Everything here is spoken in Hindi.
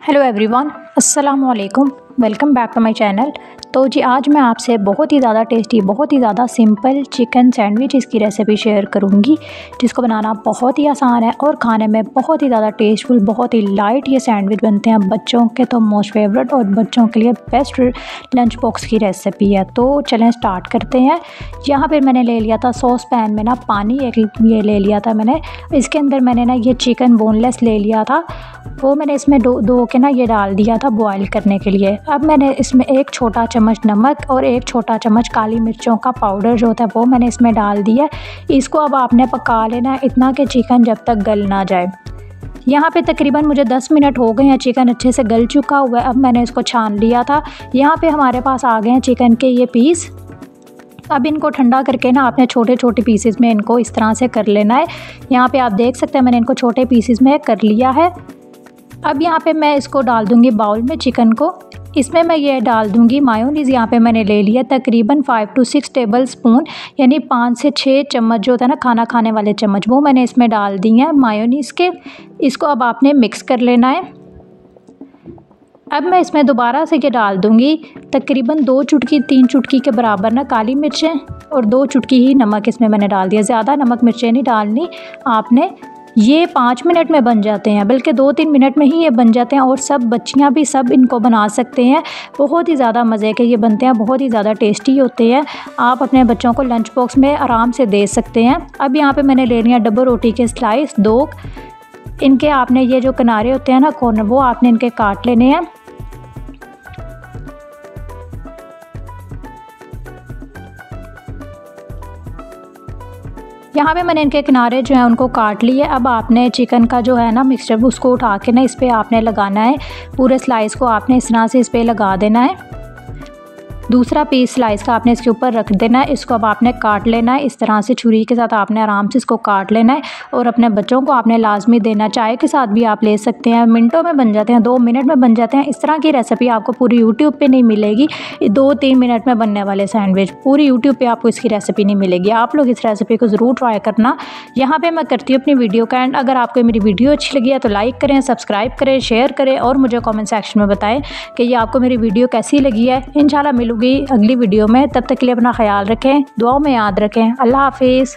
हेलो एवरीवन, अस्सलाम वालेकुम। Welcome back to my channel. तो जी आज मैं आपसे बहुत ही ज़्यादा टेस्टी, बहुत ही ज़्यादा सिंपल चिकन सैंडविच इसकी रेसिपी शेयर करूंगी, जिसको बनाना बहुत ही आसान है और खाने में बहुत ही ज़्यादा टेस्टफुल, बहुत ही लाइट ये सैंडविच बनते हैं। बच्चों के तो मोस्ट फेवरेट और बच्चों के लिए बेस्ट लंच बॉक्स की रेसिपी है। तो चलें स्टार्ट करते हैं। यहाँ पर मैंने ले लिया था सॉस पैन में ना पानी, एक ये ले लिया था मैंने। इसके अंदर मैंने ना ये चिकन बोनलेस ले लिया था, वो मैंने इसमें दो के ना ये डाल दिया था बॉईल करने के लिए। अब मैंने इसमें एक छोटा चम्मच नमक और एक छोटा चम्मच काली मिर्चों का पाउडर जो होता है वो मैंने इसमें डाल दिया। इसको अब आपने पका लेना है इतना कि चिकन जब तक गल ना जाए। यहाँ पे तकरीबन मुझे 10 मिनट हो गए हैं, चिकन अच्छे से गल चुका हुआ है। अब मैंने इसको छान लिया था। यहाँ पे हमारे पास आ गए हैं चिकन के ये पीस। अब इनको ठंडा करके ना आपने छोटे छोटे पीसेस में इनको इस तरह से कर लेना है। यहाँ पे आप देख सकते हैं मैंने इनको छोटे पीसेस में कर लिया है। अब यहाँ पे मैं इसको डाल दूँगी बाउल में चिकन को। इसमें मैं ये डाल दूँगी मायोनीज़। यहाँ पे मैंने ले लिया तकरीबन 5 से 6 टेबल स्पून, यानी 5 से 6 चम्मच जो होता है ना खाना खाने वाले चम्मच, वो मैंने इसमें डाल दी हैं मायोनीज़ के। इसको अब आपने मिक्स कर लेना है। अब मैं इसमें दोबारा से ये डाल दूँगी तकरीबन 2 चुटकी 3 चुटकी के बराबर ना काली मिर्चें और 2 चुटकी ही नमक इसमें मैंने डाल दिया। ज़्यादा नमक मिर्चें नहीं डालनी आपने। ये 5 मिनट में बन जाते हैं, बल्कि 2-3 मिनट में ही ये बन जाते हैं और सब बच्चियां भी सब इनको बना सकते हैं। बहुत ही ज़्यादा मज़े के ये बनते हैं, बहुत ही ज़्यादा टेस्टी होते हैं। आप अपने बच्चों को लंच बॉक्स में आराम से दे सकते हैं। अब यहाँ पे मैंने ले लिया डबल रोटी के स्लाइस 2। इनके आपने ये जो किनारे होते हैं ना कॉर्नर, वो आपने इनके काट लेने हैं। यहाँ पे मैंने इनके किनारे जो है उनको काट लिए। अब आपने चिकन का जो है ना मिक्सचर उसको उठा के ना इस पर आपने लगाना है। पूरे स्लाइस को आपने इस तरह से इस पर लगा देना है। दूसरा पीस स्लाइस का आपने इसके ऊपर रख देना है। इसको अब आपने काट लेना है इस तरह से, छुरी के साथ आपने आराम से इसको काट लेना है और अपने बच्चों को आपने लाजमी देना। चाय के साथ भी आप ले सकते हैं, मिनटों में बन जाते हैं, 2 मिनट में बन जाते हैं। इस तरह की रेसिपी आपको पूरी यूट्यूब पे नहीं मिलेगी। 2-3 मिनट में बनने वाले सैंडविच पूरी यूट्यूब पे आपको इसकी रेसिपी नहीं मिलेगी। आप लोग इस रेसिपी को ज़रूर ट्राई करना। यहाँ पर मैं करती हूँ अपनी वीडियो का एंड। अगर आपको मेरी वीडियो अच्छी लगी है तो लाइक करें, सब्सक्राइब करें, शेयर करें और मुझे कॉमेंट सेक्शन में बताएँ कि ये आपको मेरी वीडियो कैसी लगी है। इंशाल्लाह मिलूंगी अगली वीडियो में। तब तक के लिए अपना ख्याल रखें, दुआओं में याद रखें। अल्लाह हाफिज़।